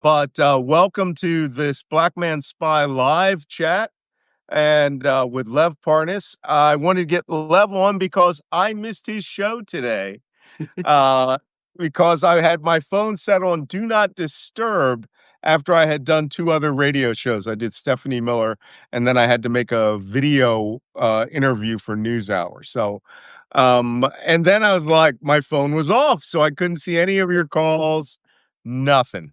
But welcome to this Black Man Spy live chat and with Lev Parnas. I wanted to get Lev on because I missed his show today uh, because I had my phone set on Do Not Disturb after I had done two other radio shows. I did Stephanie Miller, and then I had to make a video interview for NewsHour. So, and then I was like, my phone was off, so I couldn't see any of your calls, nothing.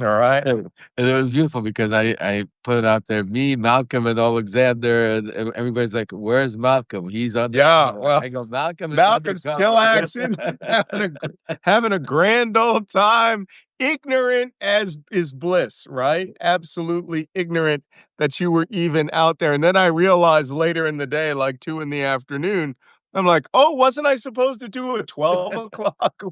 All right. And it was beautiful because I put it out there, me, Malcolm, and Alexander, and everybody's like, "Where's Malcolm? He's on the Yeah, call." well, I go, "Malcolm is Malcolm's undercover." chillaxing, having a grand old time, ignorant as is bliss, right? Absolutely ignorant that you were even out there. And then I realized later in the day, like 2 in the afternoon, I'm like, oh, wasn't I supposed to do a 12 o'clock?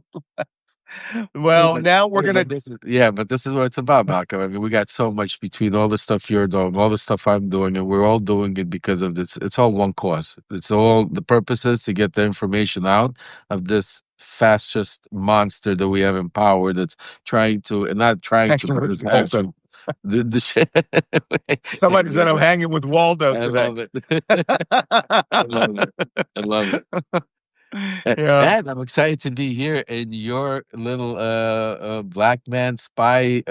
Well, now we're gonna. But this is what it's about, Malcolm. I mean, we got so much between all the stuff you're doing, all the stuff I'm doing, and we're all doing it because of this. It's all one cause. It's all the purpose is to get the information out of this fascist monster that we have in power that's trying to, and not trying to, but is actually the shit. Somebody said I'm hanging with Waldo I today. love it. I love it. I love it. Yeah. And I'm excited to be here in your little black man spy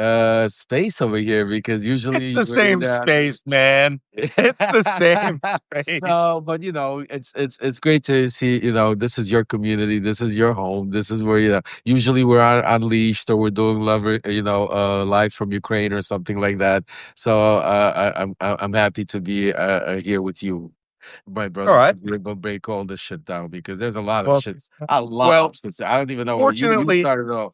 space over here because usually It's the we're in same space, man. It's the same space. No, but it's great to see, this is your community, this is your home, this is where, usually we're on Unleashed or we're doing live from Ukraine or something like that. So I'm happy to be here with you, my All brother. right. We're gonna break all this shit down because there's a lot of Well, shit. A lot well, of shit. I don't even know where you fortunately, started off.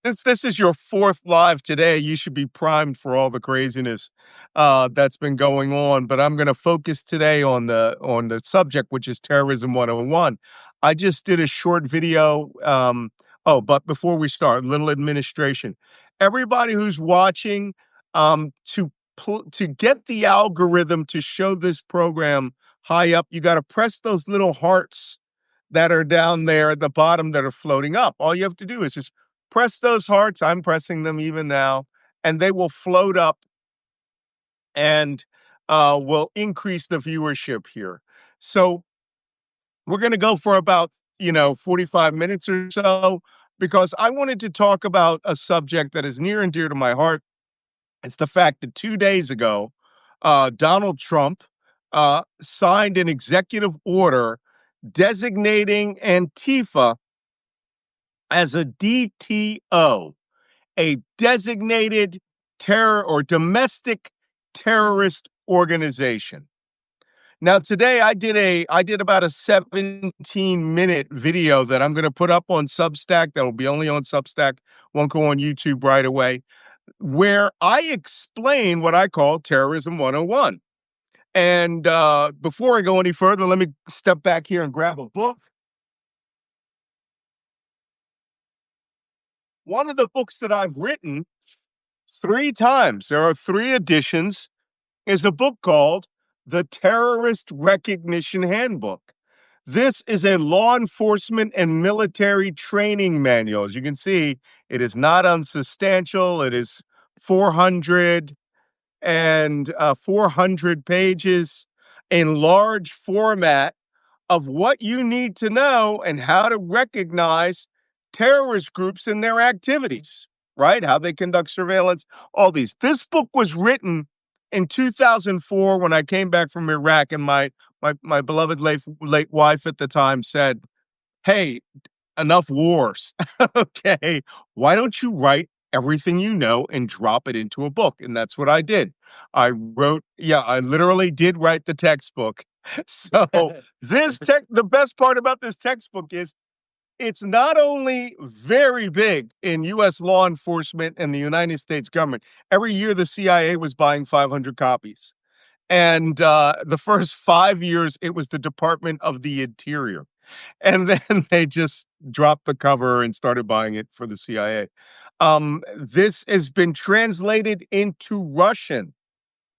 since this is your fourth live today, you should be primed for all the craziness that's been going on. But I'm going to focus today on the subject, which is Terrorism 101. I just did a short video. But before we start, a little administration. Everybody who's watching, to get the algorithm to show this program high up, you got to press those little hearts that are down there at the bottom that are floating up. All you have to do is just press those hearts. I'm pressing them even now, and they will float up and will increase the viewership here. So we're going to go for about 45 minutes or so because I wanted to talk about a subject that is near and dear to my heart. It's the fact that 2 days ago, Donald Trump signed an executive order designating Antifa as a DTO, a designated terror or domestic terrorist organization. Now today I did about a 17-minute video that I'm going to put up on Substack. That will be only on Substack, won't go on YouTube right away, where I explain what I call Terrorism 101. And before I go any further, let me step back here and grab a book. One of the books that I've written 3 times, there are 3 editions, is a book called The Terrorist Recognition Handbook. This is a law enforcement and military training manual. As you can see, it is not unsubstantial. It is 400 pages in large format of what you need to know and how to recognize terrorist groups and their activities, right? How they conduct surveillance, all these. This book was written in 2004 when I came back from Iraq, and my beloved late wife at the time said, "Hey, enough wars. Okay, why don't you write everything you know and drop it into a book?" And that's what I did. I literally did write the textbook. So the best part about this textbook is it's not only very big in U.S. law enforcement and the United States government. Every year, the CIA was buying 500 copies. And the first 5 years, it was the Department of the Interior. And then they just dropped the cover and started buying it for the CIA. This has been translated into Russian.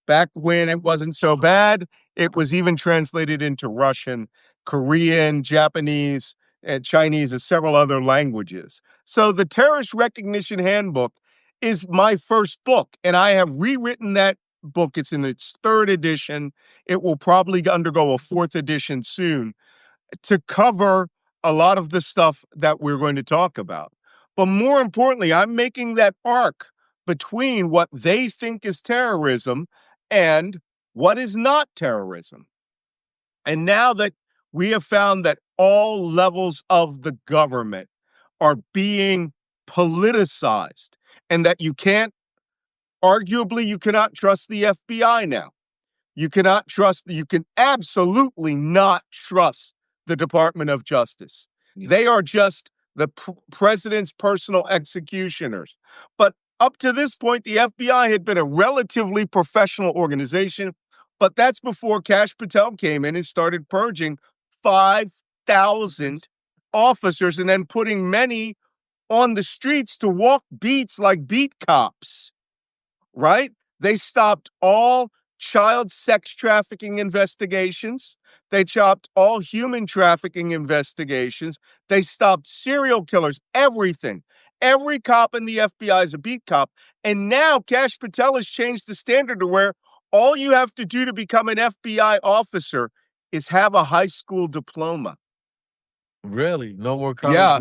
Back when it wasn't so bad, it was even translated into Russian, Korean, Japanese, and Chinese, and several other languages. So the Terrorist Recognition Handbook is my first book, and I have rewritten that book. It's in its third edition. It will probably undergo a fourth edition soon to cover a lot of the stuff that we're going to talk about. But more importantly, I'm making that arc between what they think is terrorism and what is not terrorism. And now that we have found that all levels of the government are being politicized and that arguably, you cannot trust the FBI now. You can absolutely not trust the Department of Justice. Yeah. They are just the president's personal executioners. But up to this point, the FBI had been a relatively professional organization, but that's before Kash Patel came in and started purging 5,000 officers and then putting many on the streets to walk beats like beat cops, right? They stopped all child sex trafficking investigations. They stopped all human trafficking investigations. They stopped serial killers, everything. Every cop in the FBI is a beat cop. And now Kash Patel has changed the standard to where all you have to do to become an FBI officer is have a high school diploma. Really? No more college? Yeah,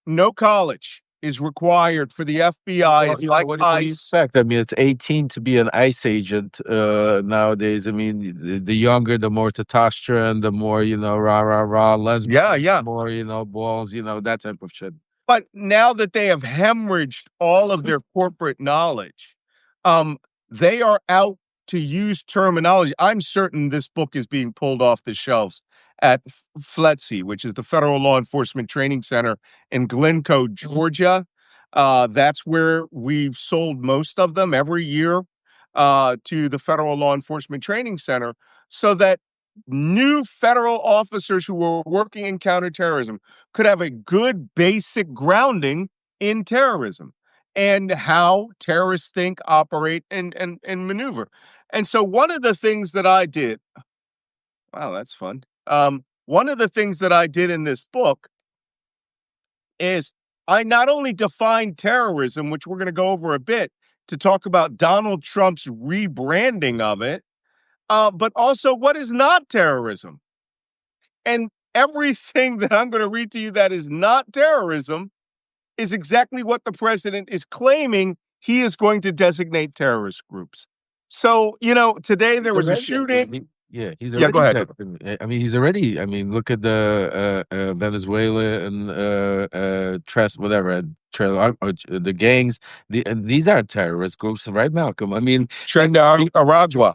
no college is required for the FBI. Well, It's like what do you ICE. expect? I mean, it's 18 to be an ICE agent nowadays. I mean, the younger, the more testosterone, the more, rah, rah, rah, lesbian, Yeah, yeah. more, balls, that type of shit. But now that they have hemorrhaged all of their corporate knowledge, um, they are out to use terminology. I'm certain this book is being pulled off the shelves at FLETC, which is the Federal Law Enforcement Training Center in Glencoe, Georgia. That's where we've sold most of them every year to the Federal Law Enforcement Training Center so that new federal officers who are working in counterterrorism could have a good basic grounding in terrorism and how terrorists think, operate, and maneuver. And so one of the things that I did, wow, that's fun. One of the things that I did in this book is I not only defined terrorism, which we're going to go over a bit to talk about Donald Trump's rebranding of it, but also what is not terrorism. And everything that I'm going to read to you that is not terrorism is exactly what the president is claiming he is going to designate terrorist groups. So, today there was a shooting. Yeah, he's Yeah, go already ahead. I mean, I mean, look at the Venezuela and whatever, the gangs. These are terrorist groups, right, Malcolm? I mean, Aragua.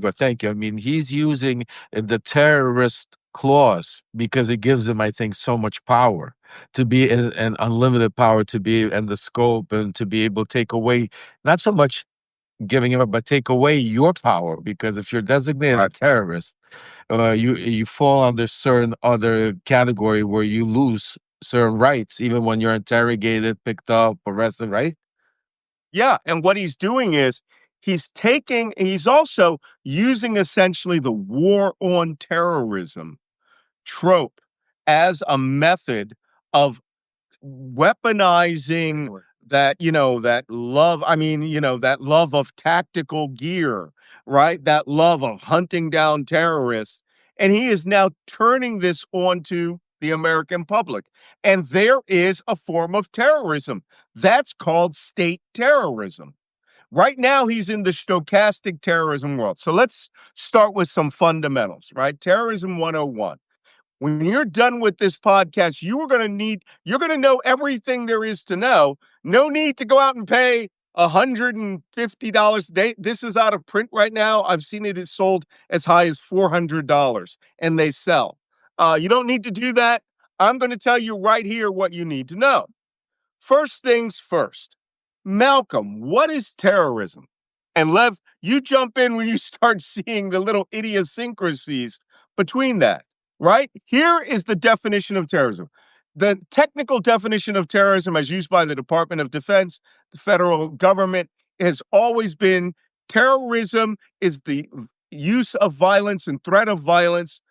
But thank you. I mean, he's using the terrorist clause because it gives him, I think, so much power to be an unlimited power to be and the scope and to be able to take away not so much giving him up, but take away your power because if you're designated a terrorist, you fall under certain other category where you lose certain rights, even when you're interrogated, picked up, arrested, right? Yeah, and what he's doing is he's also using essentially the war on terrorism trope as a method of weaponizing that love of tactical gear, right? That love of hunting down terrorists. And he is now turning this onto the American public. And there is a form of terrorism that's called state terrorism. Right now, he's in the stochastic terrorism world. So let's start with some fundamentals, right? Terrorism 101. When you're done with this podcast, you're going to know everything there is to know. No need to go out and pay $150. This is out of print right now. I've seen it is sold as high as $400 and they sell. You don't need to do that. I'm going to tell you right here what you need to know. First things first. Malcolm, what is terrorism? And Lev, you jump in when you start seeing the little idiosyncrasies between that, right? Here is the definition of terrorism. The technical definition of terrorism, as used by the Department of Defense, the federal government, has always been terrorism is the use of violence and threat of violence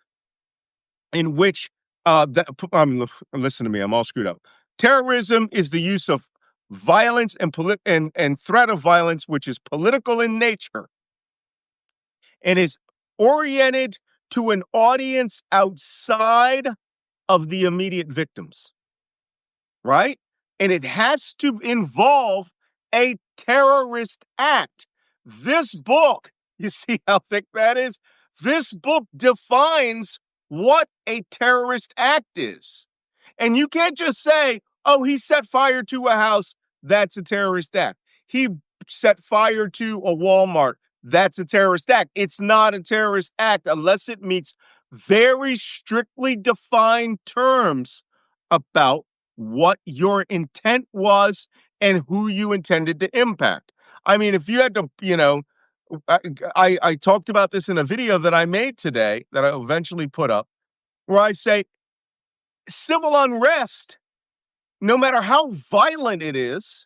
in which, listen to me, I'm all screwed up. Terrorism is the use of violence and threat of violence, which is political in nature and is oriented to an audience outside of the immediate victims, right? And it has to involve a terrorist act. This book, you see how thick that is? This book defines what a terrorist act is. And you can't just say, oh, he set fire to a house, that's a terrorist act. He set fire to a Walmart, that's a terrorist act. It's not a terrorist act unless it meets very strictly defined terms about what your intent was and who you intended to impact. I mean, if you had to, I talked about this in a video that I made today that I'll eventually put up, where I say civil unrest, no matter how violent it is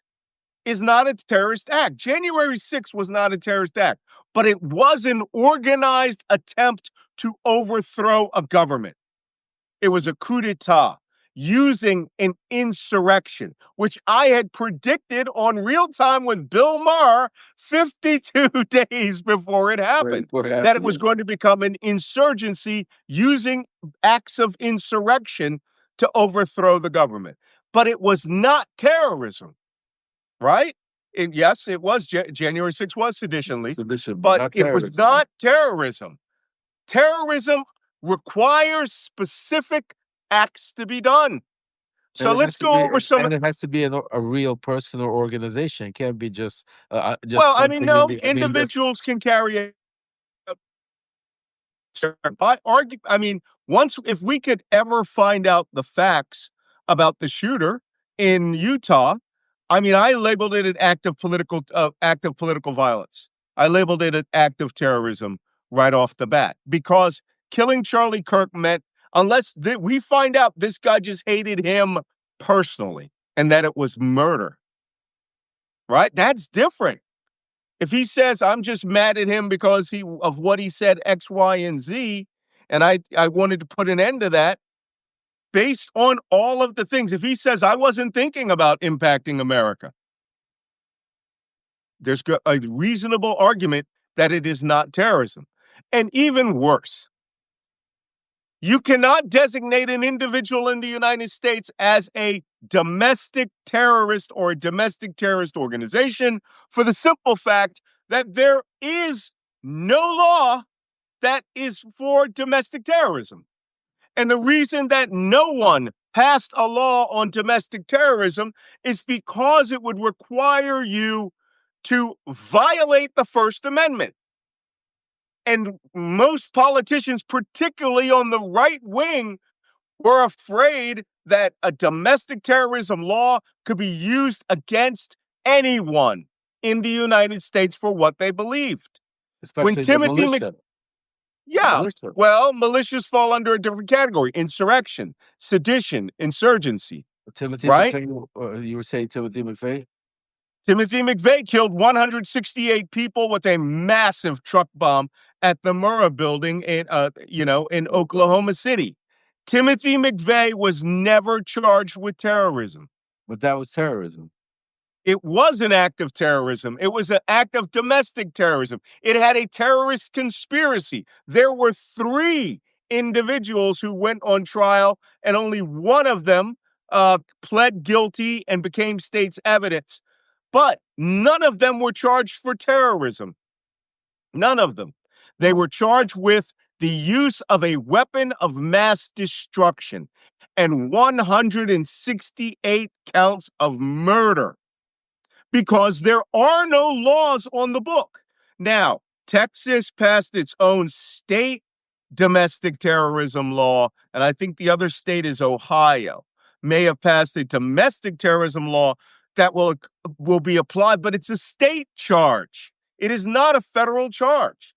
not a terrorist act. January 6th was not a terrorist act, but it was an organized attempt to overthrow a government. It was a coup d'etat using an insurrection, which I had predicted on Real Time with Bill Maher 52 days before it happened, that it was going to become an insurgency using acts of insurrection to overthrow the government. But it was not terrorism, right? Yes, it was. January 6th was sedition, but it was not terrorism. Terrorism requires specific acts to be done. So let's go over some. And it has to be a real person or organization. It can't be just Well, I mean, no, individuals can carry it. I mean, if we could ever find out the facts about the shooter in Utah, I mean, I labeled it an act of political violence. I labeled it an act of terrorism right off the bat, because killing Charlie Kirk meant, unless we find out this guy just hated him personally and that it was murder, right? That's different. If he says, I'm just mad at him because of what he said X, Y, and Z, and I wanted to put an end to that based on all of the things. If he says, I wasn't thinking about impacting America, there's a reasonable argument that it is not terrorism. And even worse, you cannot designate an individual in the United States as a domestic terrorist or a domestic terrorist organization for the simple fact that there is no law that is for domestic terrorism. And the reason that no one passed a law on domestic terrorism is because it would require you to violate the First Amendment. And most politicians, particularly on the right wing, were afraid that a domestic terrorism law could be used against anyone in the United States for what they believed. Especially when Timothy the militia. Yeah, well, militias fall under a different category: insurrection, sedition, insurgency. Timothy right? McVeigh, you were saying Timothy McVeigh? Timothy McVeigh killed 168 people with a massive truck bomb at the Murrah building in Oklahoma City. Timothy McVeigh was never charged with terrorism. But that was terrorism. It was an act of terrorism. It was an act of domestic terrorism. It had a terrorist conspiracy. There were 3 individuals who went on trial, and only one of them pled guilty and became state's evidence. But none of them were charged for terrorism. None of them. They were charged with the use of a weapon of mass destruction and 168 counts of murder, because there are no laws on the book. Now, Texas passed its own state domestic terrorism law, and I think the other state is Ohio, may have passed a domestic terrorism law that will be applied, but it's a state charge. It is not a federal charge.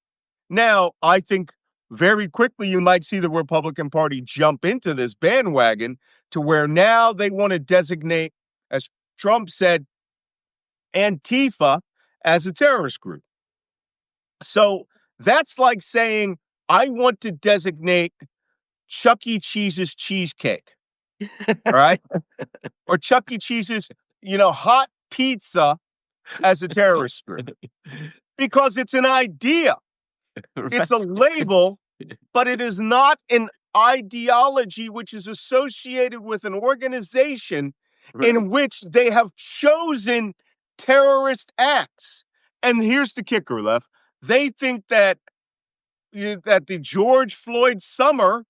Now, I think very quickly you might see the Republican Party jump into this bandwagon to where now they want to designate, as Trump said, Antifa as a terrorist group. So that's like saying, I want to designate Chuck E. Cheese's cheesecake, right? Or Chuck E. Cheese's hot pizza as a terrorist group because it's an idea. It's a label, but it is not an ideology which is associated with an organization in which they have chosen terrorist acts. And here's the kicker, Lev. They think that the George Floyd summer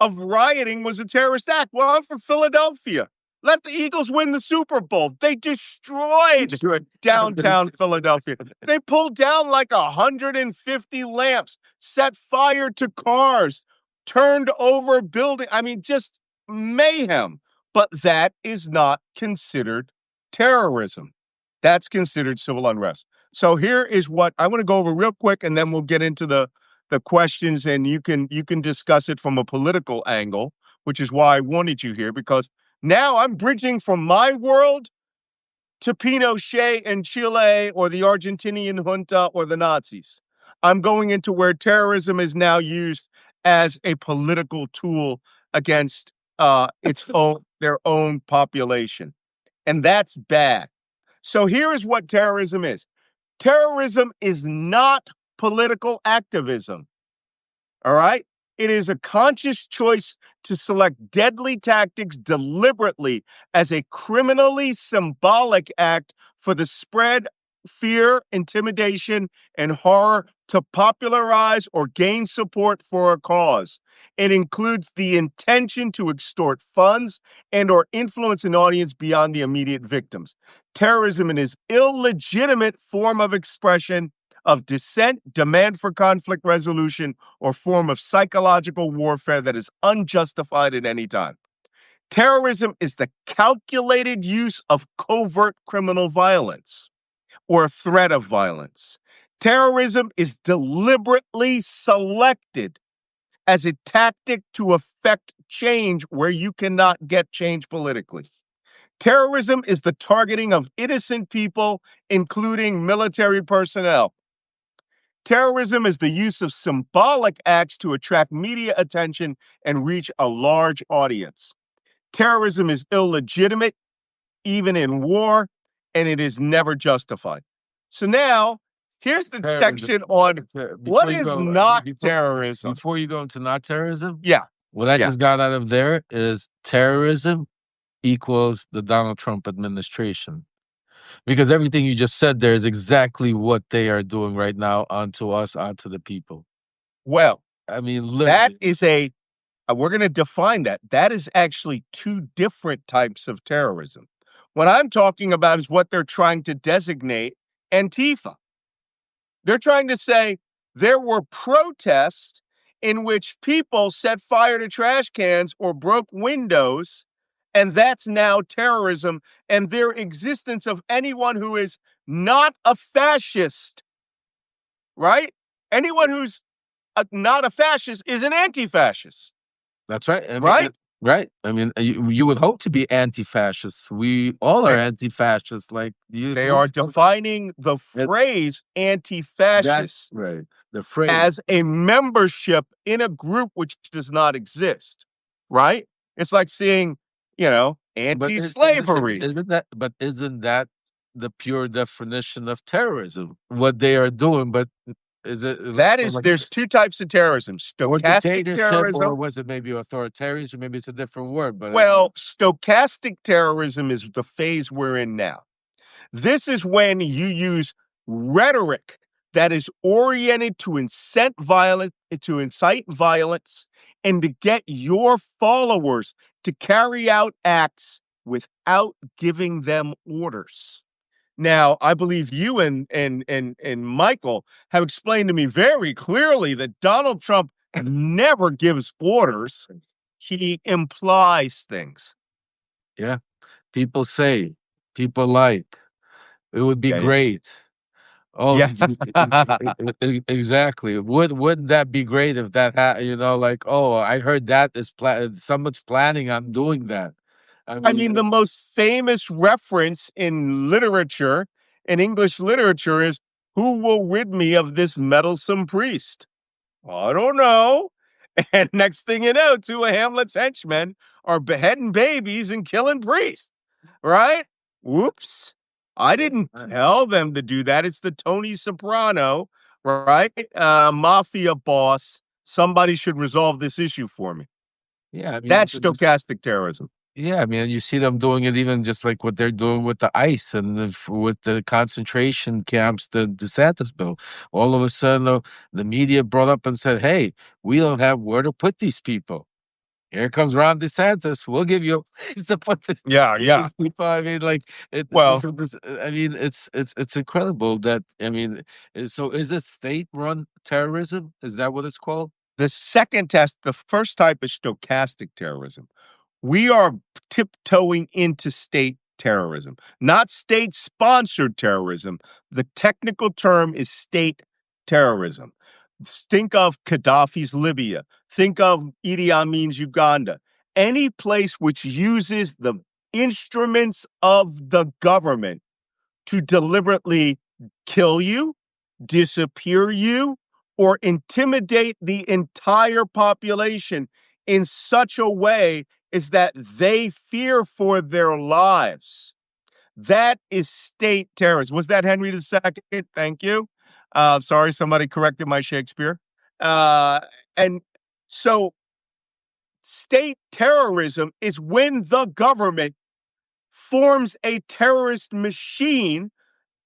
of rioting was a terrorist act. Well, I'm from Philadelphia. Let the Eagles win the Super Bowl. They destroyed downtown Philadelphia. They pulled down like 150 lamps, set fire to cars, turned over buildings. I mean, just mayhem. But that is not considered terrorism. That's considered civil unrest. So here is what I want to go over real quick, and then we'll get into the questions, and you can discuss it from a political angle, which is why I wanted you here, because now I'm bridging from my world to Pinochet in Chile or the Argentinian junta or the Nazis. I'm going into where terrorism is now used as a political tool against their own population. And that's bad. So here is what terrorism is. Terrorism is not political activism. All right? It is a conscious choice to select deadly tactics deliberately as a criminally symbolic act for the spread, fear, intimidation, and horror to popularize or gain support for a cause. It includes the intention to extort funds and or influence an audience beyond the immediate victims. Terrorism is an illegitimate form of expression of dissent, demand for conflict resolution, or form of psychological warfare that is unjustified at any time. Terrorism is the calculated use of covert criminal violence or threat of violence. Terrorism is deliberately selected as a tactic to effect change where you cannot get change politically. Terrorism is the targeting of innocent people, including military personnel. Terrorism is the use of symbolic acts to attract media attention and reach a large audience. Terrorism is illegitimate, even in war, and it is never justified. So now, here's the section on what is not terrorism. Before you go into not terrorism, Yeah. what I just got out of there is terrorism equals the Donald Trump administration. Because everything you just said there is exactly what they are doing right now onto us, onto the people. Well, I mean, literally. that is we're going to define that. That is actually two different types of terrorism. What I'm talking about is what they're trying to designate Antifa. They're trying to say there were protests in which people set fire to trash cans or broke windows, and that's now terrorism, and their existence of anyone who is not a fascist, right? Anyone who's not a fascist is an anti-fascist. That's right. I mean, right? Right. I mean, you would hope to be anti-fascists. We all are anti-fascists. Like they are defining the phrase anti-fascist right. The phrase as a membership in a group which does not exist. Right? It's like seeing, anti-slavery. Isn't that the pure definition of terrorism? What they are doing, but there's two types of terrorism: stochastic terrorism, or was it maybe authoritarianism? Maybe it's a different word. But stochastic terrorism is the phase we're in now. This is when you use rhetoric that is oriented to incite violence, and to get your followers to carry out acts without giving them orders. Now, I believe you and Michael have explained to me very clearly that Donald Trump never gives orders. He implies things. Yeah. People say, people like, it would be great. Oh, yeah. Exactly. Wouldn't that be great if that like, oh, I heard that is someone's planning on doing that. I mean, the most famous reference in literature, in English literature, is who will rid me of this meddlesome priest? I don't know. And next thing you know, two of Hamlet's henchmen are beheading babies and killing priests, right? Whoops. I didn't tell them to do that. It's the Tony Soprano, right? Mafia boss. Somebody should resolve this issue for me. Yeah, I mean, That's stochastic terrorism. yeah, I mean, you see them doing it even just like what they're doing with the ICE and with the concentration camps, the DeSantis bill. All of a sudden, the media brought up and said, "Hey, we don't have where to put these people. Here comes Ron DeSantis. We'll give you a place to put Yeah, yeah. these people." I mean, like Well, I mean, it's incredible that I mean. So, is it state-run terrorism? Is that what it's called? the second test, the first type is stochastic terrorism. We are tiptoeing into state terrorism, not state sponsored terrorism. The technical term is state terrorism. Think of Gaddafi's Libya. Think of Idi Amin's Uganda. Any place which uses the instruments of the government to deliberately kill you, disappear you, or intimidate the entire population in such a way is that they fear for their lives. That is state terrorism. Was that Henry II? Thank you. Sorry, somebody corrected my Shakespeare. And so, state terrorism is when the government forms a terrorist machine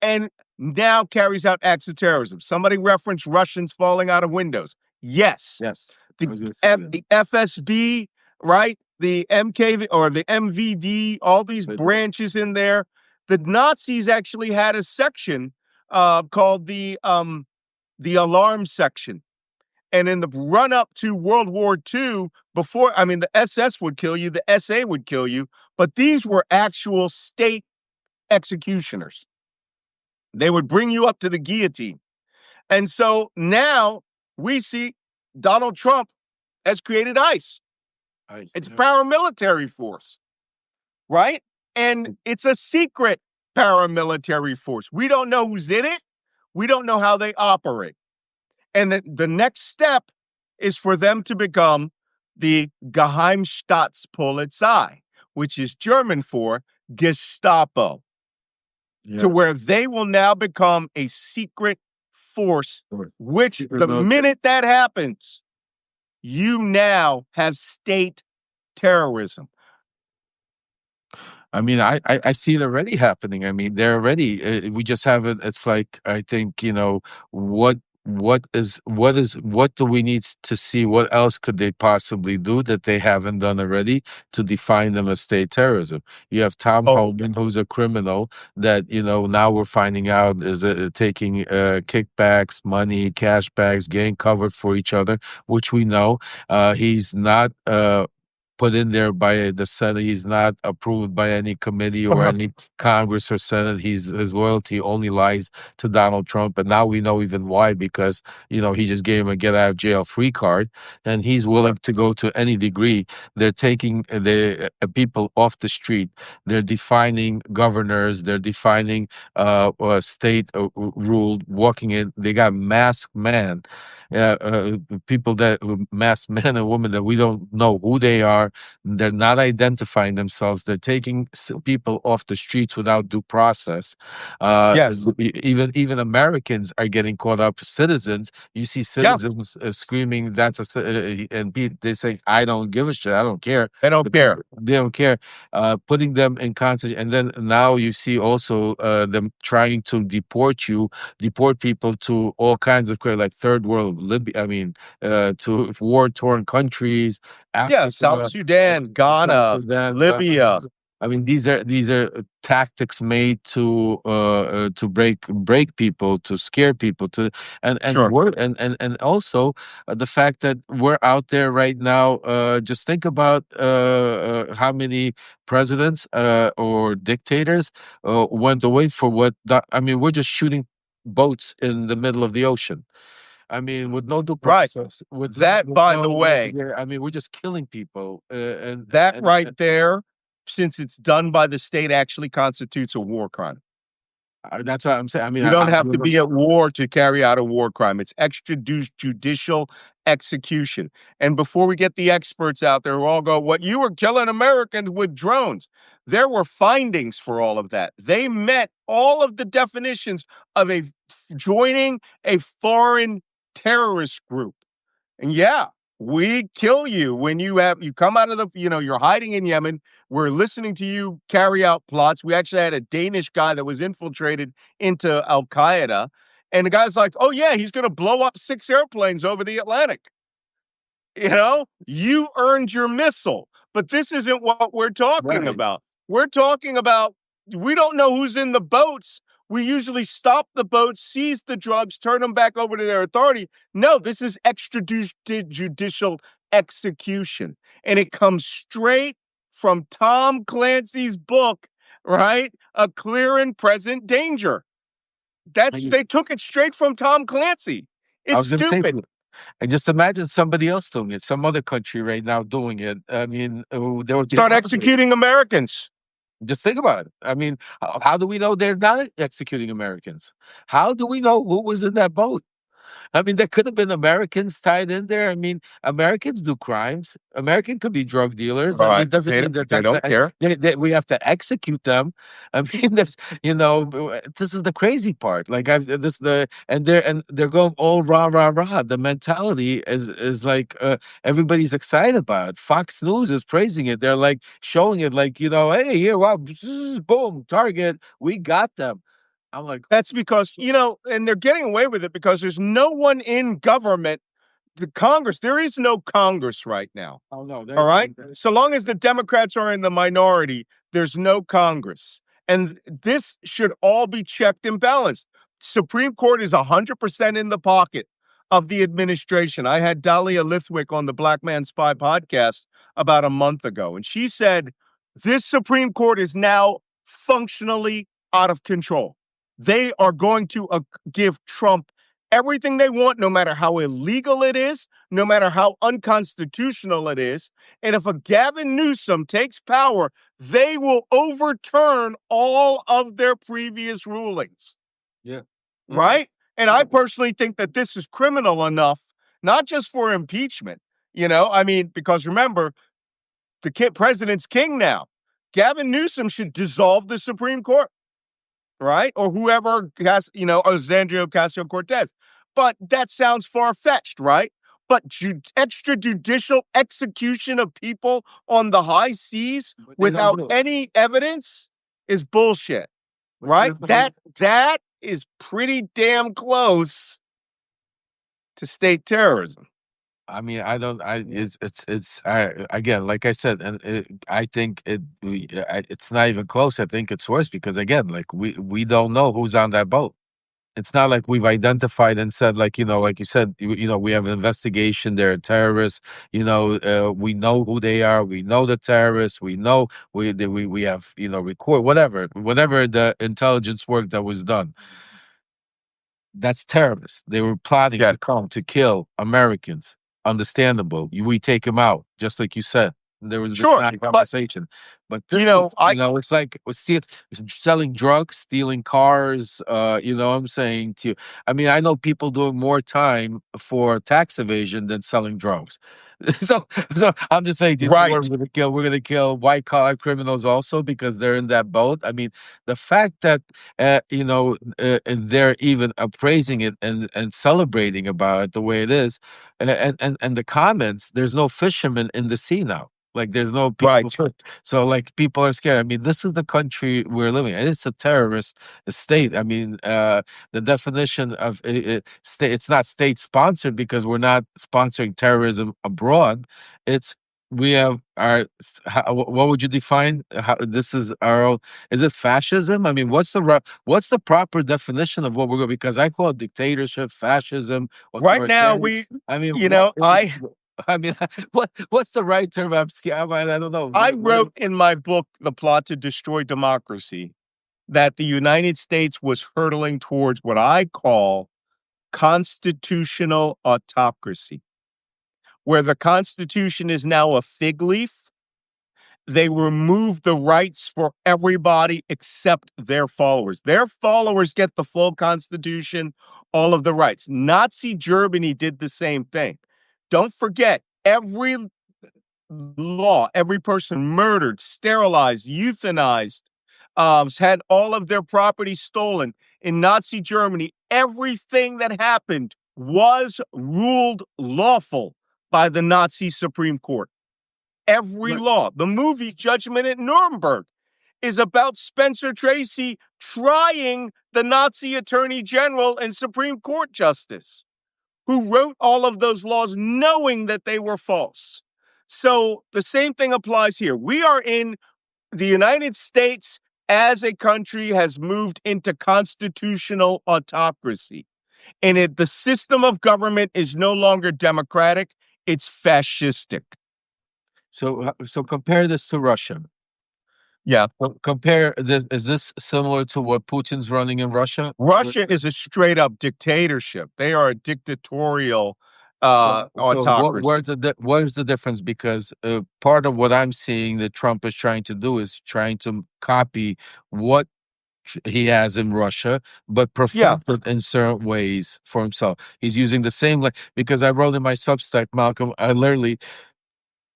and now carries out acts of terrorism. Somebody referenced Russians falling out of windows. Yes, Yes, I the was going to say that. the FSB, right? The MK or the MVD, all these But branches in there. The Nazis actually had a section called the alarm section. And in the run up to World War II, before, I mean, the SS would kill you, the SA would kill you, but these were actual state executioners. They would bring you up to the guillotine. And so now we see Donald Trump has created ICE. It's a yeah. paramilitary force, right? And it's a secret paramilitary force. We don't know who's in it. We don't know how they operate. And the next step is for them to become the Geheimstaatspolizei, which is German for Gestapo, to Yeah. where they will now become a secret force, Sure. which Secret the military. minute that happens, you now have state terrorism. I mean, I see it already happening. I mean, they're already. We just haven't. It's like I think what what do we need to see? What else could they possibly do that they haven't done already to define them as state terrorism? You have Tom Oh, Homan, who's a criminal that now we're finding out is taking kickbacks, money, cash bags, getting covered for each other, which we know. He's not. Put in there by the Senate. He's not approved by any committee or any Congress or Senate. His loyalty only lies to Donald Trump, and now we know even why because he just gave him a get out of jail free card, and he's willing to go to any degree. They're taking the people off the street. They're defining governors. They're defining state ruled walking in. They got masked man. People that masked men and women that we don't know who they are. They're not identifying themselves. They're taking people off the streets without due process. yes. Even Americans are getting caught up. Citizens, you see Yeah. citizens screaming, "That's and they say, I don't give a shit. I don't care." They don't care. They don't care. Putting them in concentration, and then now you see also them trying to deport people to all kinds of like third world Libya. I mean, to war torn countries, Yeah. South Africa, Sudan, South Ghana, Sudan. Libya. I mean, these are tactics made to break people, to scare people, to and Sure. we're and also the fact that we're out there right now. Just think about how many presidents or dictators went away for what. I mean, we're just shooting boats in the middle of the ocean. I mean, with no due Right. process, with That, with by the no, way, yeah, I mean, we're just killing people, that and right there, since it's done by the state, actually constitutes a war crime. that's what I'm saying. I mean, You don't I have to remember. be at war to carry out a war crime. It's extrajudicial execution. And before we get the experts out there who all go, "What you were killing Americans with drones." There were findings for all of that. They met all of the definitions of joining a foreign terrorist group. And yeah, we kill you when you come out of you're hiding in Yemen. We're listening to you carry out plots. We actually had a Danish guy that was infiltrated into Al Qaeda. And the guy's like, oh, yeah, he's going to blow up 6 airplanes over the Atlantic. You earned your missile. But this isn't what we're talking Right. about. We're talking about we don't know who's in the boats. We usually stop the boats, seize the drugs, turn them back over to their authority. No, this is extrajudicial execution. And it comes straight from Tom Clancy's book, right? A Clear and Present Danger. They took it straight from Tom Clancy. I It's was going to say, stupid. I just imagine somebody else doing it, some other country right now doing it. I mean, there would be Start executing Americans. just think about it. I mean, how do we know they're not executing Americans? How do we know who was in that boat? I mean, there could have been Americans tied in there. I mean, Americans do crimes. American could be drug dealers. I Right. mean, doesn't mean They don't care. we have to execute them. I mean, this is the crazy part. Like and they're going all rah rah rah. The mentality is like everybody's excited about it. Fox News is praising it. They're like showing it, like hey, here, wow, boom, target, we got them. I'm like, That's because, and they're getting away with it because there's no one in government, the Congress. There is no Congress right now. oh no, All right. So long as the Democrats are in the minority, there's no Congress. And this should all be checked and balanced. Supreme Court is 100% in the pocket of the administration. I had Dahlia Lithwick on the Black Man Spy podcast about a month ago, and she said this Supreme Court is now functionally out of control. They are going to give Trump everything they want, no matter how illegal it is, no matter how unconstitutional it is. And if a Gavin Newsom takes power, they will overturn all of their previous rulings. yeah. Right? And I personally think that this is criminal enough, not just for impeachment, because remember, the president's king now. Gavin Newsom should dissolve the Supreme Court, right? Or whoever has, Alexandria Ocasio-Cortez. But that sounds far-fetched, right? But extrajudicial execution of people on the high seas without any evidence is bullshit, right? That is pretty damn close to state terrorism. I mean, I don't. Again, like I said, and I think it's not even close. I think it's worse because again, like we don't know who's on that boat. It's not like we've identified and said, like like you said, we have an investigation. They're terrorists. We know who they are. We know the terrorists. We know we have record whatever the intelligence work that was done. That's terrorists. They were plotting to come to kill Americans. Understandable. We take them out, just like you said. There was this conversation, but this it's like selling drugs, stealing cars. I'm saying to you. I mean, I know people doing more time for tax evasion than selling drugs. so, I'm just saying, we're gonna kill white collar criminals also because they're in that boat. I mean, the fact that and they're even appraising it and celebrating about it the way it is, and the comments. There's no fishermen in the sea now. Like there's no people, right. So like people are scared. I mean, this is the country we're living in. It's a terrorist state. I mean, the definition of state, it's not state sponsored because we're not sponsoring terrorism abroad. It's we have what would you define? This is our is it fascism? I mean, what's the proper definition of what we're going? Because I call it dictatorship, fascism. Right now, I mean, I mean, what's the right term? I don't know. I wrote in my book, The Plot to Destroy Democracy, that the United States was hurtling towards what I call constitutional autocracy, where the Constitution is now a fig leaf. They remove the rights for everybody except their followers. Their followers get the full Constitution, all of the rights. Nazi Germany did the same thing. Don't forget, every law, every person murdered, sterilized, euthanized, had all of their property stolen in Nazi Germany. Everything that happened was ruled lawful by the Nazi Supreme Court. Every Right. law. The movie Judgment at Nuremberg is about Spencer Tracy trying the Nazi Attorney General and Supreme Court Justice who wrote all of those laws knowing that they were false. So the same thing applies here. We are in the United States as a country has moved into constitutional autocracy. And the system of government is no longer democratic, it's fascistic. So compare this to Russia. Yeah. Compare this. Is this similar to what Putin's running in Russia? Russia is a straight up dictatorship. They are a dictatorial autocracy. Where's the difference? Because part of what I'm seeing that Trump is trying to do is trying to copy what he has in Russia, but Yeah. perfect it in certain ways for himself. He's using the same, like, because I wrote in my Substack, Malcolm, I literally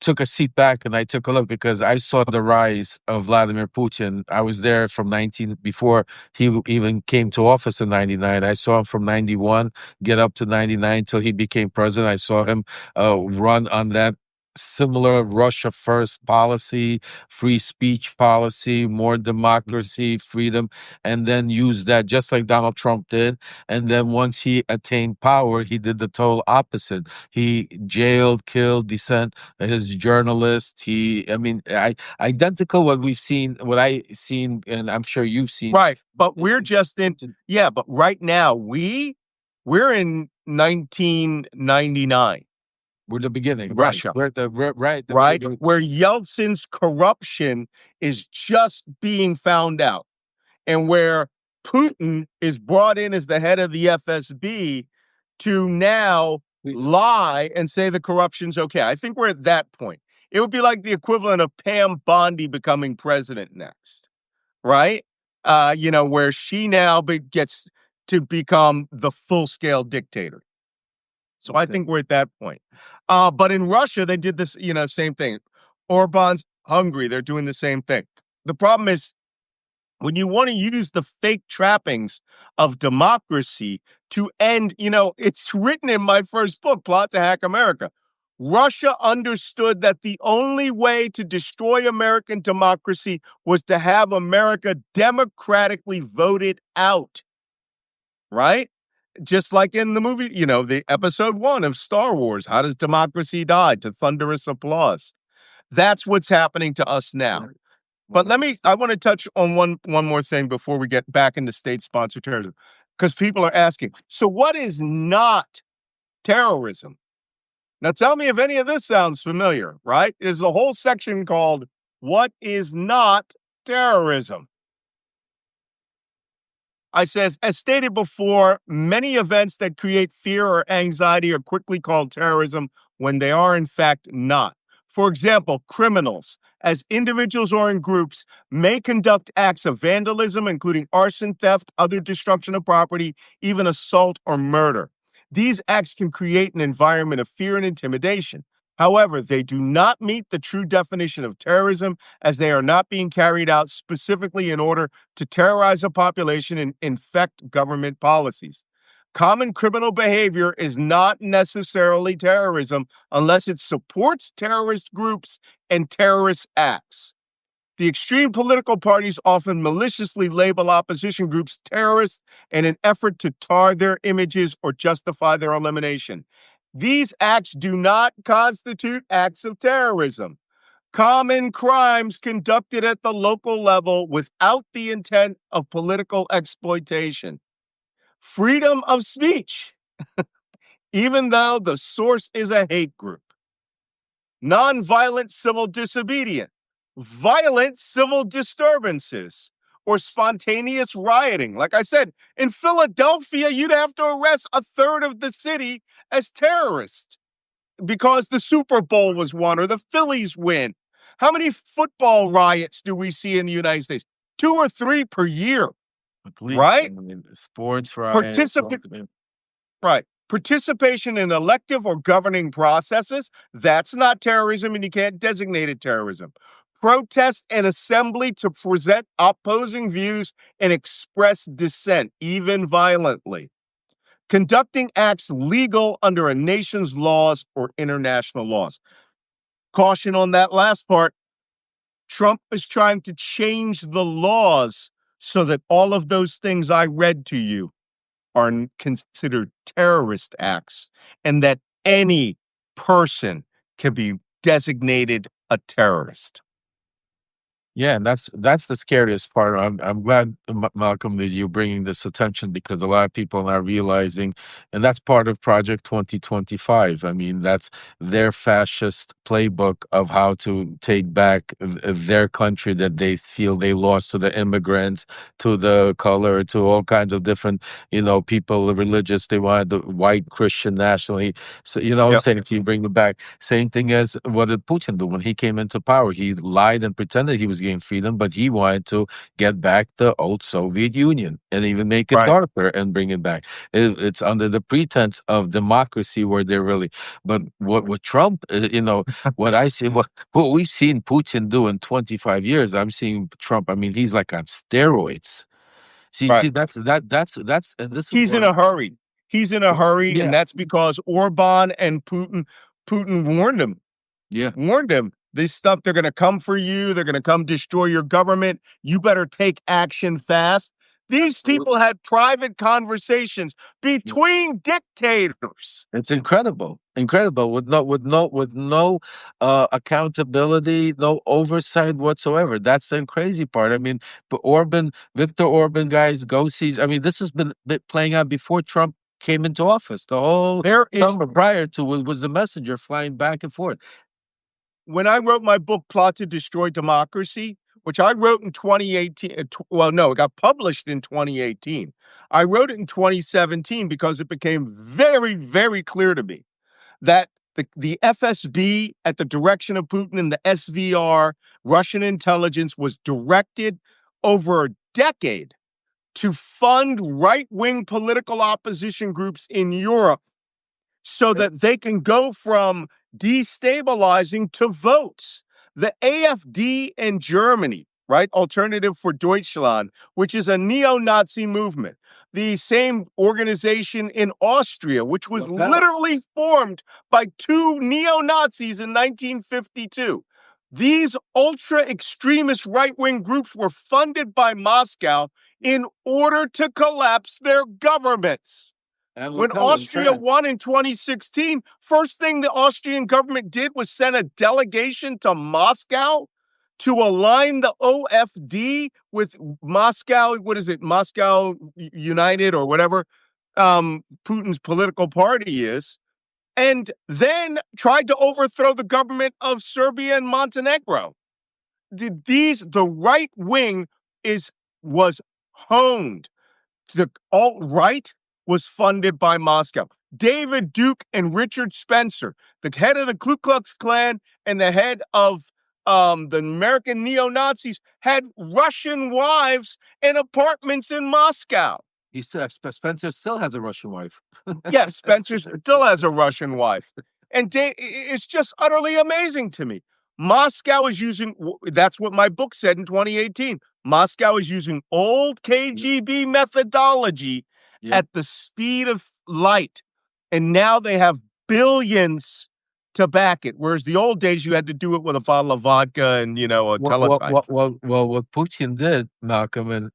took a seat back and I took a look because I saw the rise of Vladimir Putin. I was there from 19 before he even came to office in 99. I saw him from 91 get up to 99 till he became president. I saw him run on that similar Russia first policy, free speech policy, more democracy, freedom, and then use that just like Donald Trump did. And then once he attained power, he did the total opposite. He jailed, killed, dissent his journalist. I mean, identical what we've seen, what I seen, and I'm sure you've seen. Right. But we're just in, yeah, but right now we're in 1999. We're the beginning, Russia. We're right, right? Where Yeltsin's corruption is just being found out, and where Putin is brought in as the head of the FSB to now lie and say the corruption's okay. I think we're at that point. It would be like the equivalent of Pam Bondi becoming president next, right? Where she now gets to become the full-scale dictator. So I think we're at that point. But in Russia, they did this, same thing. Orban's Hungary, they're doing the same thing. The problem is when you want to use the fake trappings of democracy to end, it's written in my first book, Plot to Hack America. Russia understood that the only way to destroy American democracy was to have America democratically voted out, right? Just like in the movie, the episode 1 of Star Wars, How Does Democracy Die? To thunderous applause. That's what's happening to us now. But I want to touch on one more thing before we get back into state-sponsored terrorism, because people are asking, so what is not terrorism? Now tell me if any of this sounds familiar, right? There's a whole section called What is Not Terrorism? I says, as stated before, many events that create fear or anxiety are quickly called terrorism when they are in fact not. For example, criminals, as individuals or in groups, may conduct acts of vandalism, including arson, theft, other destruction of property, even assault or murder. These acts can create an environment of fear and intimidation. However, they do not meet the true definition of terrorism, as they are not being carried out specifically in order to terrorize a population and infect government policies. Common criminal behavior is not necessarily terrorism unless it supports terrorist groups and terrorist acts. The extreme political parties often maliciously label opposition groups terrorists in an effort to tar their images or justify their elimination. These acts do not constitute acts of terrorism. Common crimes conducted at the local level without the intent of political exploitation. Freedom of speech, even though the source is a hate group. Nonviolent civil disobedience, violent civil disturbances, or spontaneous rioting. Like I said, in Philadelphia, you'd have to arrest a third of the city as terrorists because the Super Bowl was won or the Phillies win. How many football riots do we see in the United States? 2 or 3 per year, At least, right? I mean, sports riots. Right. Participation in elective or governing processes, that's not terrorism, and you can't designate it terrorism. Protest and assembly to present opposing views and express dissent, even violently. Conducting acts legal under a nation's laws or international laws. Caution on that last part. Trump is trying to change the laws so that all of those things I read to you are considered terrorist acts and that any person can be designated a terrorist. Yeah, and that's the scariest part. I'm glad, Malcolm, that you're bringing this attention because a lot of people are realizing, and that's part of Project 2025. I mean, that's their fascist playbook of how to take back their country that they feel they lost to the immigrants, to the color, to all kinds of different, people religious. They wanted the white Christian nationally. So, what I'm Yep. saying, to you bring it back. Same thing as what did Putin do when he came into power? He lied and pretended he was getting freedom, but he wanted to get back the old Soviet Union and even make it Right. darker and bring it back. It's under the pretense of democracy where they're really. But what with Trump, what I see, what we've seen Putin do in 25 years, I'm seeing Trump. I mean, he's like on steroids. See, Right. that's, and this is He's in what. a hurry. He's in a hurry, and Yeah, that's because Orban and Putin yeah. warned him, this stuff, they're going to come for you. They're going to come destroy your government. You better take action fast. These people Absolutely. had private conversations between dictators. It's incredible with no accountability, no oversight whatsoever. That's the crazy part. I mean, but Victor Orban, guys, go see. I mean, this has been playing out before Trump came into office. The whole There is, summer prior to it was the messenger flying back and forth. when I wrote my book, Plot to Destroy Democracy, which I wrote in 2018, well, no, it got published in 2018. I wrote it in 2017 because it became very, very clear to me that the FSB, at the direction of Putin, and the SVR, Russian intelligence, was directed over a decade to fund right-wing political opposition groups in Europe so that they can go from destabilizing to votes. The AfD in Germany, right? Alternative for Deutschland, which is a neo-Nazi movement. The same organization in Austria, which was literally formed by two neo-Nazis in 1952. These ultra-extremist right-wing groups were funded by Moscow in order to collapse their governments. And When look how in Austria France. won in 2016, first thing the Austrian government did was send a delegation to Moscow to align the OFD with Moscow. What is it? Moscow United or whatever Putin's political party is. And then tried to overthrow the government of Serbia and Montenegro. The right wing was honed. The alt-right was funded by Moscow. David Duke and Richard Spencer, the head of the Ku Klux Klan and the head of the American neo-Nazis, had Russian wives and apartments in Moscow. Spencer still has a Russian wife. Yes, Spencer still has a Russian wife. And it's just utterly amazing to me. Moscow is using, that's what my book said in 2018. Moscow is using old KGB methodology Yeah. at the speed of light. And now they have billions to back it. Whereas the old days, you had to do it with a bottle of vodka and, a teletype. What Putin did, Malcolm, and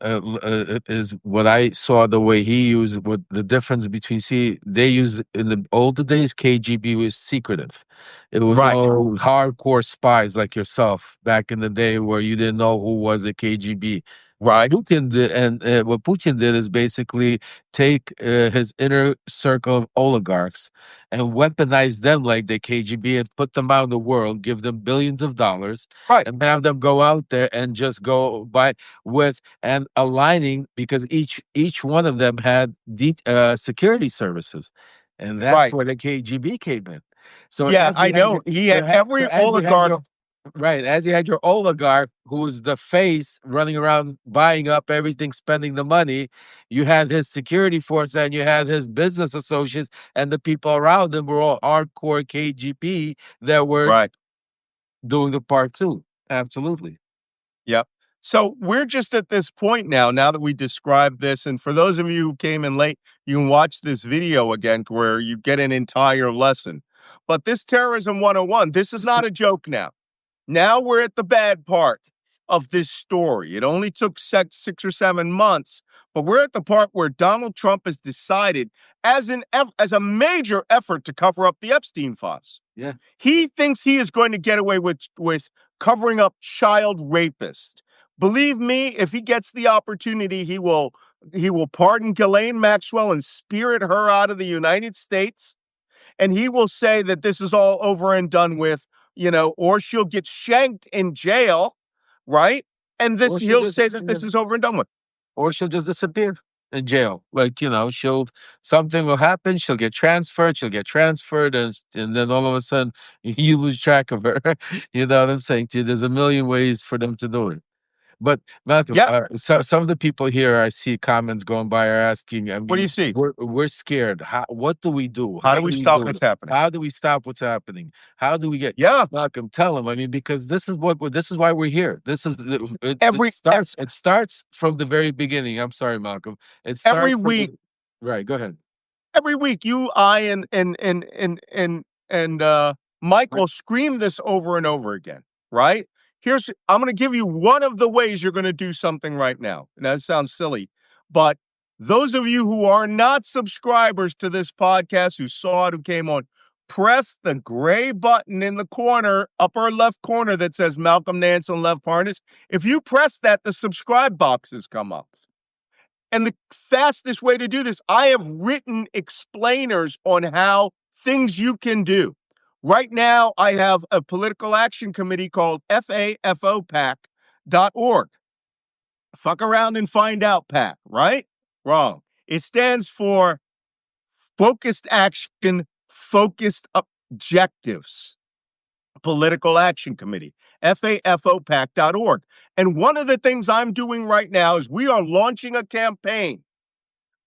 is what I saw the way he used. What the difference between, see, they used in the older days, KGB was secretive. It was Right, all hardcore spies like yourself back in the day where you didn't know who was the KGB. right, Putin did, and what Putin did is basically take his inner circle of oligarchs and weaponize them like the KGB and put them out in the world, give them billions of dollars, right, and have them go out there and just go by with and aligning because each one of them had security services, and that's right. where the KGB came in. So Yeah, as I you had know. your He so, had every as you had oligarch. your Right. As you had your oligarch who was the face running around buying up everything, spending the money, you had his security force and you had his business associates, and the people around him were all hardcore KGP that were Right. doing the part too. Absolutely. Yep. So we're just at this point now that we described this. And for those of you who came in late, you can watch this video again where you get an entire lesson. But this Terrorism 101, this is not a joke now. Now we're at the bad part of this story. It only took 6 or 7 months, but we're at the part where Donald Trump has decided, as a major effort to cover up the Epstein files. Yeah. He thinks he is going to get away with covering up child rapists. Believe me, if he gets the opportunity, he will pardon Ghislaine Maxwell and spirit her out of the United States, and he will say that this is all over and done with, or she'll get shanked in jail, right? And Or she'll he'll just say that this is over and done with. or she'll just disappear in jail. Like, she'll something will happen, she'll get transferred, and then all of a sudden you lose track of her. You know what I'm saying to you? There's a million ways for them to do it. But Malcolm, Yep. some of the people here I see comments going by are asking, I What do you mean, see? we're scared. What do we do? How How do do we we stop do what's it? happening? How do we stop what's happening? How do we get Yeah. Malcolm, tell them. I mean, because this is why we're here. Every It starts from the very beginning. I'm sorry, Malcolm. It every starts from week the right. Go ahead. every week you, I, and Right. Michael scream this over and over again, right? I'm going to give you one of the ways you're going to do something right now. And that sounds silly, but those of you who are not subscribers to this podcast, who saw it, who came on, press the gray button in the corner, upper left corner that says Malcolm Nance and Lev Parnas. If you press that, the subscribe boxes come up. And the fastest way to do this, I have written explainers on how things you can do. Right now, I have a political action committee called FAFOPAC.org. Fuck around and find out, PAC, right? Wrong. It stands for Focused Action, Focused Objectives. Political Action Committee, FAFOPAC.org. And one of the things I'm doing right now is we are launching a campaign.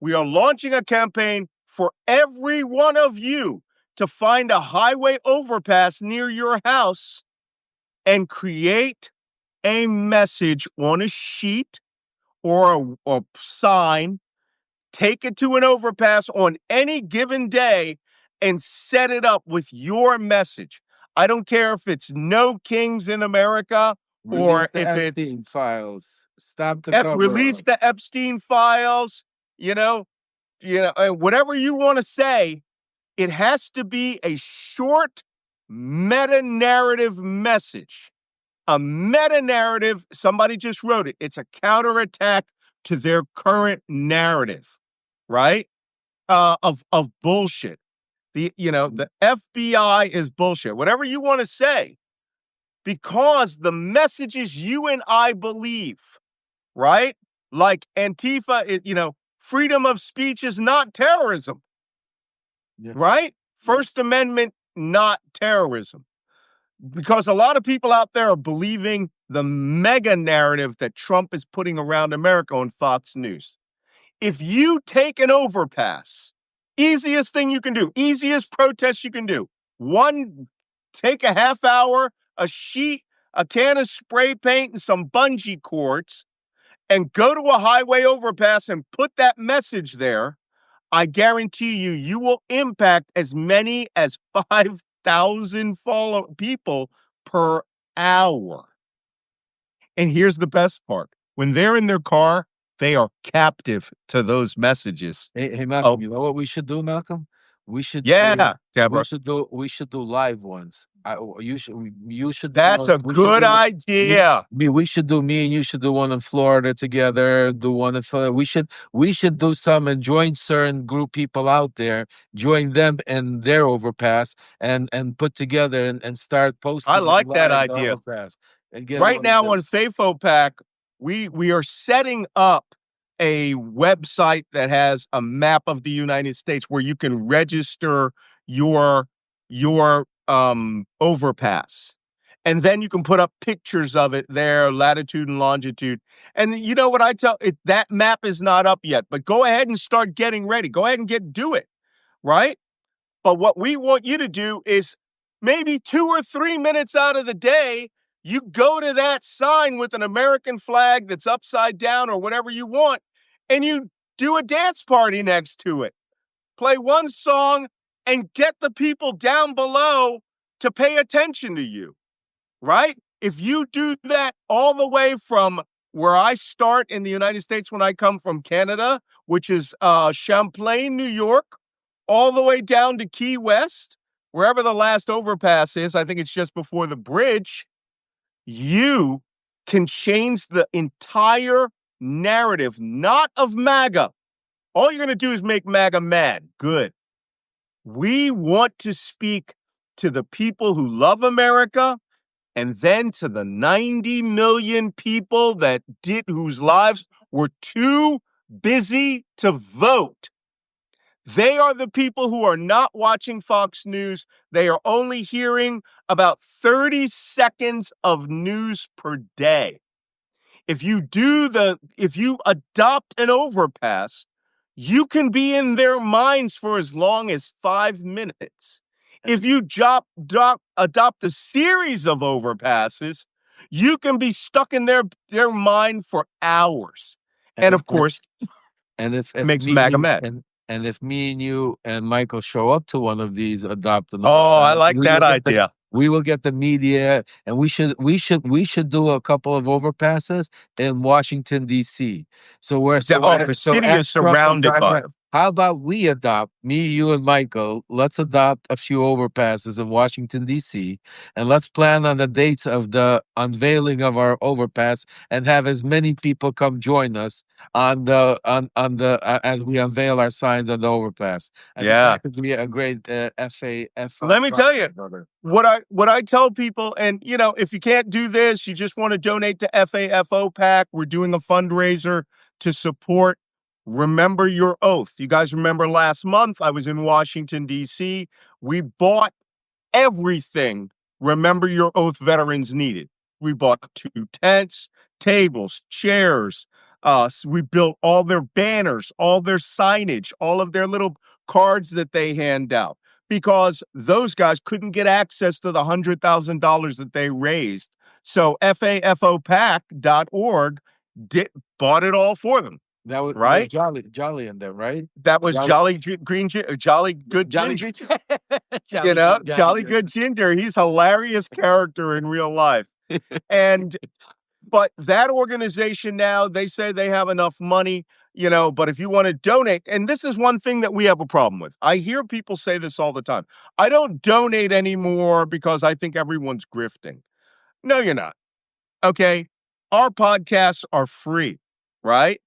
We are launching a campaign for every one of you to find a highway overpass near your house and create a message on a sheet or a sign. Take it to an overpass on any given day and set it up with your message. I don't care if it's no kings in America Release or the if it's Epstein files. Stop the cover release up. the Epstein files, you know, whatever you want to say. It has to be a short meta narrative message. A meta narrative, somebody just wrote it. It's a counterattack to their current narrative, right? Of bullshit. The FBI is bullshit. Whatever you want to say, because the messages you and I believe, right? Like Antifa, freedom of speech is not terrorism, Yeah. right? Yeah. First Amendment, not terrorism. Because a lot of people out there are believing the mega narrative that Trump is putting around America on Fox News. If you take an overpass, easiest thing you can do, easiest protest you can do, take a half hour, a sheet, a can of spray paint, and some bungee cords, and go to a highway overpass and put that message there. I guarantee you, you will impact as many as 5,000 people per hour. And here's the best part. When they're in their car, they are captive to those messages. Hey, Oh, Malcolm, you know what we should do, Malcolm? We should do yeah, Deborah. we should do live ones. You should do That's one. a We should good do idea. we should do me and you should do one in Florida together. Do one in Florida. We should do some and join certain group people out there, join them in their overpass and put together and start I posting it like that live the idea. overpass and get Right all of now them. on FafoPack, we are setting up a website that has a map of the United States where you can register your overpass. And then you can put up pictures of it there, latitude and longitude. And you know what I tell it? That map is not up yet, but go ahead and start getting ready. Go ahead and do it, right? But what we want you to do is maybe 2 or 3 minutes out of the day, you go to that sign with an American flag that's upside down or whatever you want, and you do a dance party next to it. Play one song and get the people down below to pay attention to you, right? If you do that all the way from where I start in the United States when I come from Canada, which is Champlain, New York, all the way down to Key West, wherever the last overpass is, I think it's just before the bridge, you can change the entire narrative, not of MAGA. All you're going to do is make MAGA mad. Good. We want to speak to the people who love America and then to the 90 million people whose lives were too busy to vote. They are the people who are not watching Fox News. They are only hearing about 30 seconds of news per day. If you adopt an overpass, you can be in their minds for as long as 5 minutes. If you adopt a series of overpasses, you can be stuck in their mind for hours. And of course, And it makes MAGA mad. And if me and you and Michael show up to one of these adopted, oh, I like that idea. We will get the media, and we should do a couple of overpasses in Washington D.C. So the city is surrounded by them. How about we adopt, me, you, and Michael, let's adopt a few overpasses in Washington, D.C., and let's plan on the dates of the unveiling of our overpass and have as many people come join us as we unveil our signs on the overpass. I think that could be a great FAF. Let me tell you, what I tell people, and if you can't do this, you just want to donate to FAFO PAC. We're doing a fundraiser to support Remember Your Oath. You guys remember last month I was in Washington, D.C. We bought everything Remember Your Oath veterans needed. We bought 2 tents, tables, chairs. We built all their banners, all their signage, all of their little cards that they hand out, because those guys couldn't get access to the $100,000 that they raised. So FAFOPAC.org bought it all for them. That was right. Jolly in there, right? That was Jolly Good Ginger. Jolly Good Ginger. He's a hilarious character in real life. But that organization now, they say they have enough money, but if you want to donate, and this is one thing that we have a problem with. I hear people say this all the time. I don't donate anymore because I think everyone's grifting. No, you're not. Okay. Our podcasts are free, right?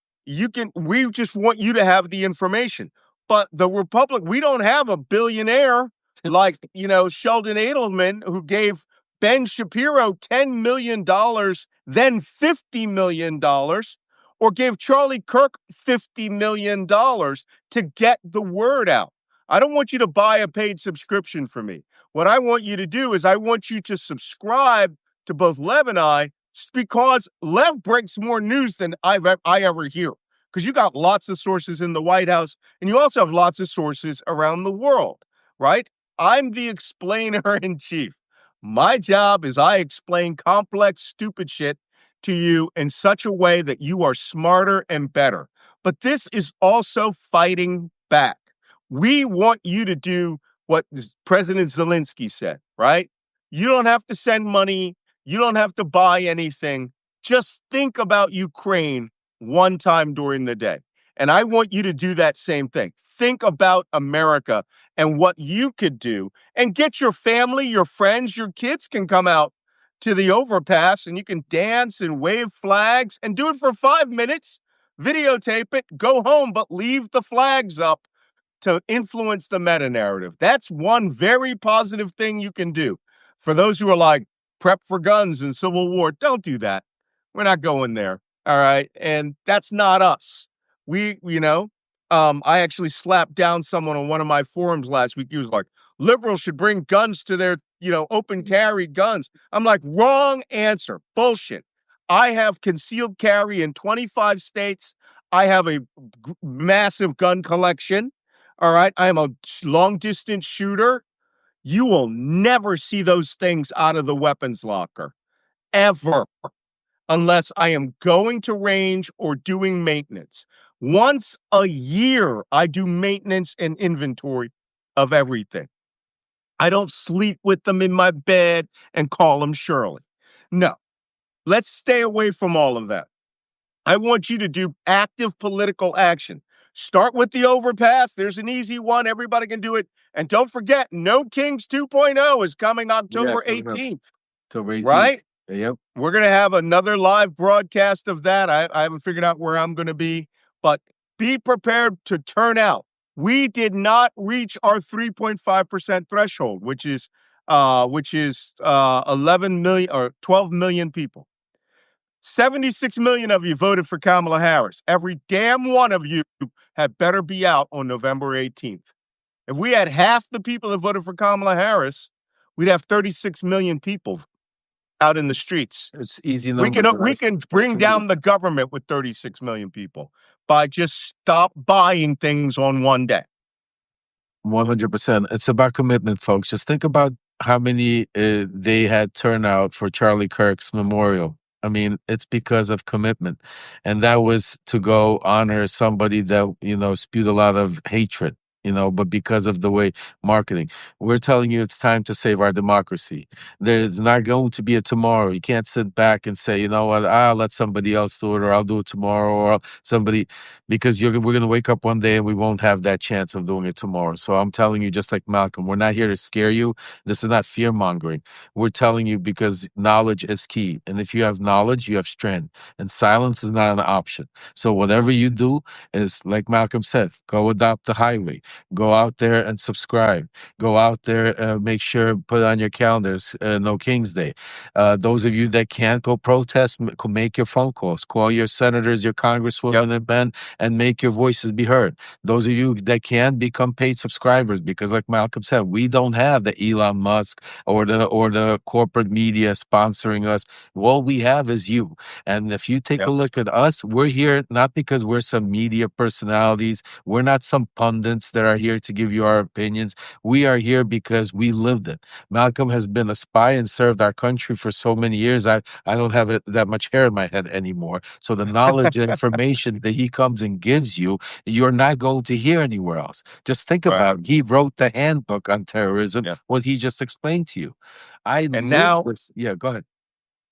We just want you to have the information. But the Republic, we don't have a billionaire like, Sheldon Adelman, who gave Ben Shapiro $10 million, then $50 million, or gave Charlie Kirk $50 million to get the word out. I don't want you to buy a paid subscription for me. What I want you to do is I want you to subscribe to both Lev and I, because Lev breaks more news than I ever hear. Because you got lots of sources in the White House, and you also have lots of sources around the world, right? I'm the explainer in chief. My job is I explain complex, stupid shit to you in such a way that you are smarter and better. But this is also fighting back. We want you to do what President Zelensky said, right? You don't have to send money. You don't have to buy anything. Just think about Ukraine one time during the day. And I want you to do that same thing. Think about America and what you could do, and get your family, your friends, your kids can come out to the overpass and you can dance and wave flags and do it for 5 minutes, videotape it, go home, but leave the flags up to influence the meta narrative. That's one very positive thing you can do. For those who are like, prep for guns and civil war, don't do that. We're not going there. All right. And that's not us. I actually slapped down someone on one of my forums last week. He was like, liberals should bring guns to their open carry guns. I'm like, wrong answer. Bullshit. I have concealed carry in 25 states. I have a massive gun collection. All right. I am a long distance shooter. You will never see those things out of the weapons locker ever, unless I am going to range or doing maintenance. Once a year, I do maintenance and inventory of everything. I don't sleep with them in my bed and call them Shirley. No, let's stay away from all of that. I want you to do active political action. Start with the overpass. There's an easy one. Everybody can do it. And don't forget, No Kings 2.0 is coming Yeah, October coming up 18th, October 18th. right? Yep. We're going to have another live broadcast of that. I haven't figured out where I'm going to be, but be prepared to turn out. We did not reach our 3.5% threshold, which is 11 million or 12 million people. 76 million of you voted for Kamala Harris. Every damn one of you had better be out on November 18th. If we had half the people that voted for Kamala Harris, we'd have 36 million people out in the streets. It's easy We can numbers. we can bring down the government with 36 million people by just stop buying things on one day. 100%. It's about commitment, folks. Just think about how many they had turnout for Charlie Kirk's memorial. I mean, it's because of commitment. And that was to go honor somebody that, spewed a lot of hatred, but because of the way marketing. We're telling you it's time to save our democracy. There's not going to be a tomorrow. You can't sit back and say, you know what, I'll let somebody else do it, or I'll do it tomorrow, or somebody, because we're going to wake up one day and we won't have that chance of doing it tomorrow. So I'm telling you, just like Malcolm, we're not here to scare you. This is not fear mongering. We're telling you because knowledge is key. And if you have knowledge, you have strength. And silence is not an option. So whatever you do is, like Malcolm said, go adopt the highway. Go out there and subscribe. Go out there, make sure, put on your calendars, No King's Day. Those of you that can't go protest, make your phone calls. Call your senators, your Yep. congresswomen and men, and make your voices be heard. Those of you that can, become paid subscribers, because like Malcolm said, we don't have the Elon Musk or the corporate media sponsoring us. All we have is you. And if you take a Yep. look at us, we're here not because we're some media personalities. We're not some pundits that are here to give you our opinions. We are here because we lived it. Malcolm has been a spy and served our country for so many years. I don't have that much hair in my head anymore. So the knowledge and information that he comes and gives you, you're not going to hear anywhere else. Just think Right. about it. He wrote the handbook on terrorism, Yeah. what he just explained to you. I And lived now, this. Yeah, go ahead.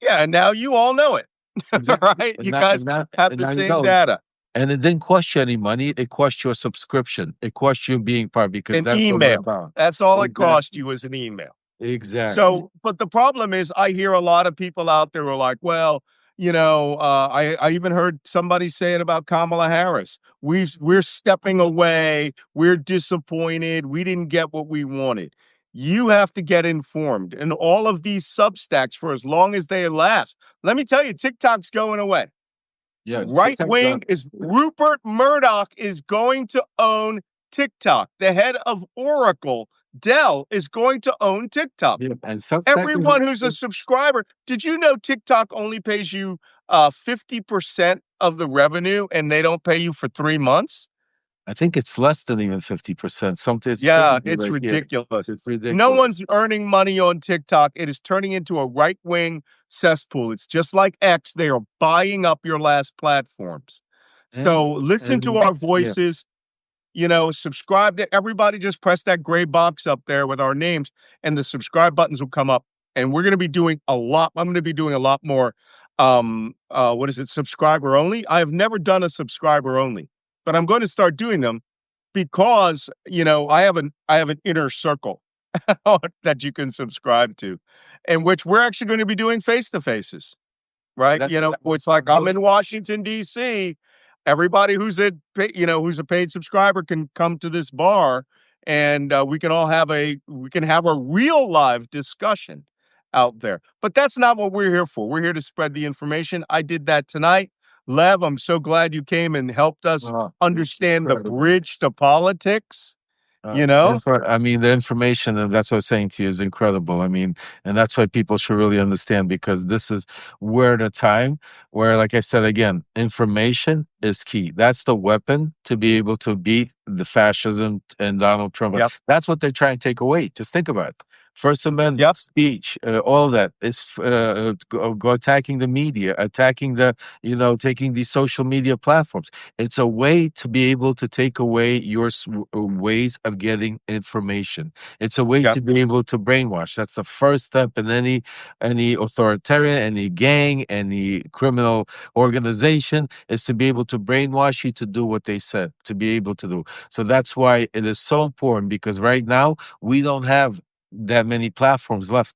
yeah, and now you all know it. Exactly. Right? You guys have And the now you same know. data. And it didn't cost you any money. It cost you a subscription. It cost you being part, because An that's what we're email. about. That's all it cost Exactly. you is an email. Exactly. So, but the problem is, I hear a lot of people out there who are like, well, I even heard somebody say it about Kamala Harris. We're stepping away. We're disappointed. We didn't get what we wanted. You have to get informed. And all of these Substacks, for as long as they last, let me tell you, TikTok's going away. Yeah. Right wing is Rupert Murdoch is going to own TikTok. The head of Oracle, Dell, is going to own TikTok. Yeah. And Substack Everyone who's a subscriber, did you know TikTok only pays you 50% of the revenue and they don't pay you for 3 months? I think it's less than even 50%. Something, it's Yeah, crazy it's right here. ridiculous. It's No ridiculous. one's earning money on TikTok. It is turning into a right wing cesspool. It's just like X. They are buying up your last platforms. So listen to our Yeah. voices. Subscribe to everybody. Just press that gray box up there with our names, and the subscribe buttons will come up. And we're going to be doing a lot. I'm going to be doing a lot more. What is it? Subscriber only. I have never done a subscriber only, but I'm going to start doing them because I have an inner circle that you can subscribe to, in which we're actually going to be doing face to faces. Right? That's It's like I'm in Washington D.C. Everybody who's a paid subscriber can come to this bar, and we can have a real live discussion out there. But that's not what we're here for. We're here to spread the information. I did that tonight. Lev, I'm so glad you came and helped us understand the incredible. bridge to politics. you know? I mean, the information, and that's what I was saying to you, is incredible. I mean, and that's why people should really understand, because this is where the time where, like I said again, information is key. That's the weapon to be able to beat the fascism and Donald Trump. Yep. That's what they're trying to take away. Just think about it. First Amendment, Yep. speech, all that is go attacking the media, attacking the, taking these social media platforms. It's a way to be able to take away your ways of getting information. It's a way Yep. to be able to brainwash. That's the first step in any authoritarian, any gang, any criminal organization, is to be able to brainwash you to do what they said to be able to do. So that's why it is so important, because right now we don't have that many platforms left.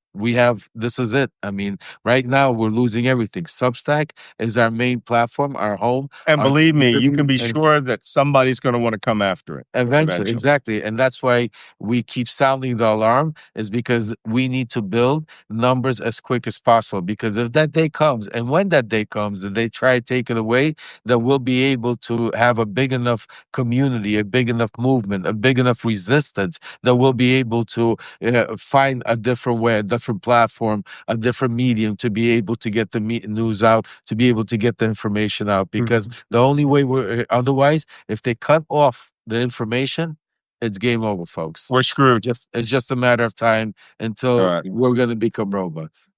This is it. I mean, right now we're losing everything. Substack is our main platform, our home, And our believe me, you can community, be and sure that somebody's going to want to come after it eventually, eventually. exactly. And that's why we keep sounding the alarm, is because we need to build numbers as quick as possible. Because if that day comes, and when that day comes, and they try to take it away, that we'll be able to have a big enough community, a big enough movement, a big enough resistance, that we'll be able to find a different way, a different platform, a different medium to be able to get the news out, to be able to get the information out. Because Mhm. the only way otherwise, if they cut off the information, it's game over, folks. We're screwed. It's just a matter of time All until right. we're going to become robots.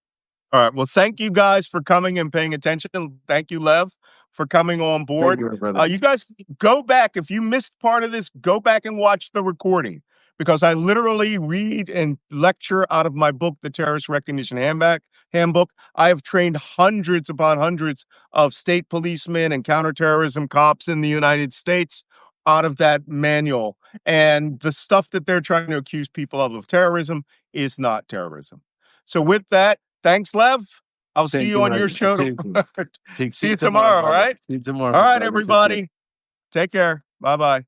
All right. Well, thank you guys for coming and paying attention. Thank you, Lev, for coming on Thank board. you, brother. You guys go back. If you missed part of this, go back and watch the recording, because I literally read and lecture out of my book, The Terrorist Recognition Handbook. I have trained hundreds upon hundreds of state policemen and counterterrorism cops in the United States out of that manual. And the stuff that they're trying to accuse people of terrorism is not terrorism. So with that, thanks, Lev. I'll see Thank you you, on your brother. show. See See you you tomorrow, tomorrow, all brother. right? See you tomorrow, All right, brother. Take care. everybody. Take care. Bye-bye.